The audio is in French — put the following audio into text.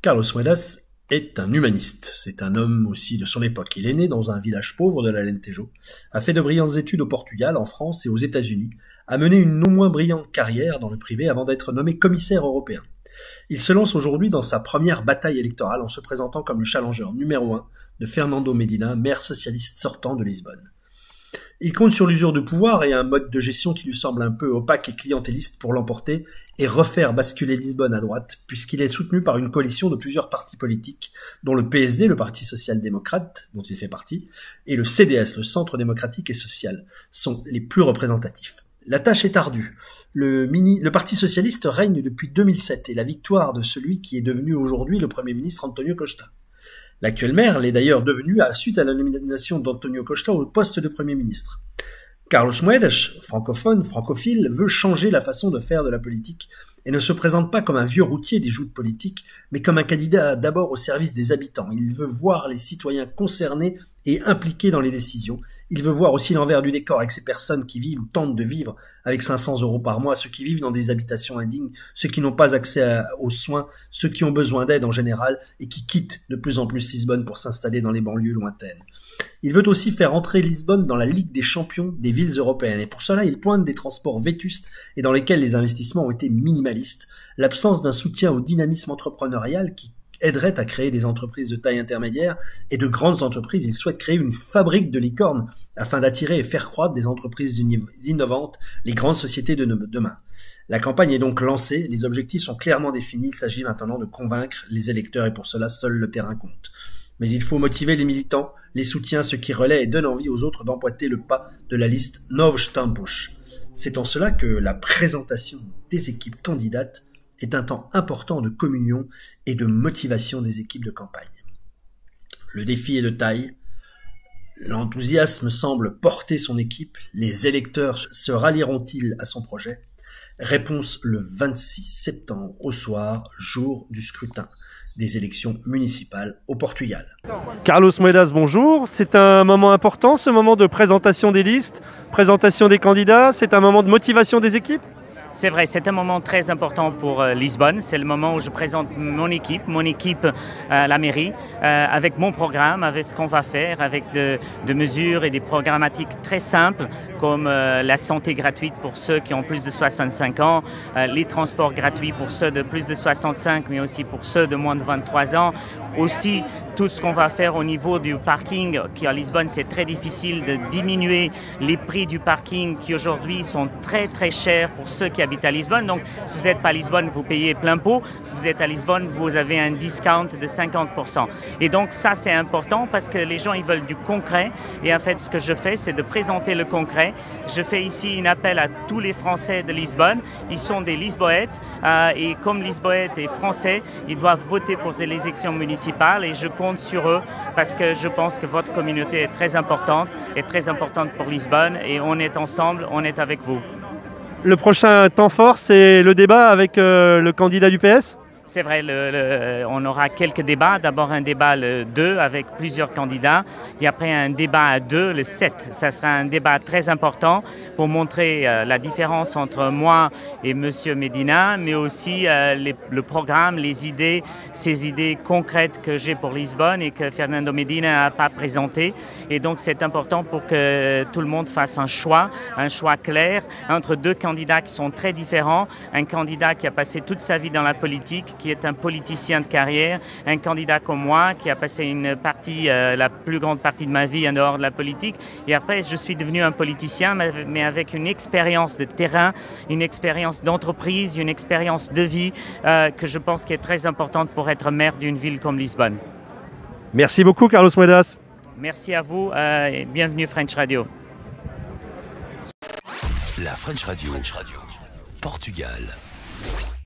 Carlos Moedas est un humaniste. C'est un homme aussi de son époque. Il est né dans un village pauvre de l'Alentejo, a fait de brillantes études au Portugal, en France et aux États-Unis, a mené une non moins brillante carrière dans le privé avant d'être nommé commissaire européen. Il se lance aujourd'hui dans sa première bataille électorale en se présentant comme le challenger numéro 1 de Fernando Medina, maire socialiste sortant de Lisbonne. Il compte sur l'usure de pouvoir et un mode de gestion qui lui semble un peu opaque et clientéliste pour l'emporter et refaire basculer Lisbonne à droite, puisqu'il est soutenu par une coalition de plusieurs partis politiques, dont le PSD, le Parti social-démocrate, dont il fait partie, et le CDS, le Centre démocratique et social, sont les plus représentatifs. La tâche est ardue. Le Parti socialiste règne depuis 2007 et la victoire de celui qui est devenu aujourd'hui le Premier ministre Antonio Costa. L'actuel maire l'est d'ailleurs devenu suite à la nomination d'Antonio Costa au poste de Premier ministre. Carlos Moedas, francophile, veut changer la façon de faire de la politique et ne se présente pas comme un vieux routier des joutes politiques, mais comme un candidat d'abord au service des habitants. Il veut voir les citoyens concernés et impliqués dans les décisions. Il veut voir aussi l'envers du décor avec ces personnes qui vivent ou tentent de vivre avec 500 € par mois, ceux qui vivent dans des habitations indignes, ceux qui n'ont pas accès aux soins, ceux qui ont besoin d'aide en général et qui quittent de plus en plus Lisbonne pour s'installer dans les banlieues lointaines. Il veut aussi faire entrer Lisbonne dans la Ligue des champions des villes européennes et pour cela il pointe des transports vétustes et dans lesquels les investissements ont été minimalistes, l'absence d'un soutien au dynamisme entrepreneurial qui aiderait à créer des entreprises de taille intermédiaire et de grandes entreprises. Il souhaite créer une fabrique de licornes afin d'attirer et faire croître des entreprises innovantes, les grandes sociétés de demain. La campagne est donc lancée, les objectifs sont clairement définis, il s'agit maintenant de convaincre les électeurs et pour cela seul le terrain compte. Mais il faut motiver les militants, les soutiens, ceux qui relaient et donnent envie aux autres d'emboîter le pas de la liste Novos Tempos. C'est en cela que la présentation des équipes candidates est un temps important de communion et de motivation des équipes de campagne. Le défi est de taille, l'enthousiasme semble porter son équipe, les électeurs se rallieront-ils à son projet? Réponse le 26 septembre au soir, jour du scrutin des élections municipales au Portugal. Carlos Moedas, bonjour. C'est un moment important, ce moment de présentation des listes, présentation des candidats, c'est un moment de motivation des équipes? C'est vrai, c'est un moment très important pour Lisbonne. C'est le moment où je présente mon équipe à la mairie, avec mon programme, avec ce qu'on va faire, avec de mesures et des programmatiques très simples, comme la santé gratuite pour ceux qui ont plus de 65 ans, les transports gratuits pour ceux de plus de 65, mais aussi pour ceux de moins de 23 ans. Aussi, tout ce qu'on va faire au niveau du parking, qui à Lisbonne, c'est très difficile de diminuer les prix du parking qui aujourd'hui sont très très chers pour ceux qui habitent à Lisbonne. Donc, si vous n'êtes pas à Lisbonne, vous payez plein pot. Si vous êtes à Lisbonne, vous avez un discount de 50%. Et donc, ça, c'est important parce que les gens, ils veulent du concret. Et en fait, ce que je fais, c'est de présenter le concret. Je fais ici un appel à tous les Français de Lisbonne. Ils sont des Lisboètes. Et comme Lisboètes et Français, ils doivent voter pour les élections municipales. Et je compte sur eux parce que je pense que votre communauté est très importante pour Lisbonne et on est ensemble, on est avec vous. Le prochain temps fort, c'est le débat avec le candidat du PS? C'est vrai, on aura quelques débats. D'abord un débat le 2 avec plusieurs candidats et après un débat à 2 le 7. Ça sera un débat très important pour montrer la différence entre moi et M. Medina, mais aussi le programme, les idées, ces idées concrètes que j'ai pour Lisbonne et que Fernando Medina n'a pas présenté. Et donc c'est important pour que tout le monde fasse un choix clair entre deux candidats qui sont très différents. Un candidat qui a passé toute sa vie dans la politique, qui est un politicien de carrière, un candidat comme moi qui a passé la plus grande partie de ma vie en dehors de la politique. Et après, je suis devenu un politicien, mais avec une expérience de terrain, une expérience d'entreprise, une expérience de vie que je pense qui est très importante pour être maire d'une ville comme Lisbonne. Merci beaucoup, Carlos Moedas. Merci à vous et bienvenue French Radio. La French Radio, Portugal.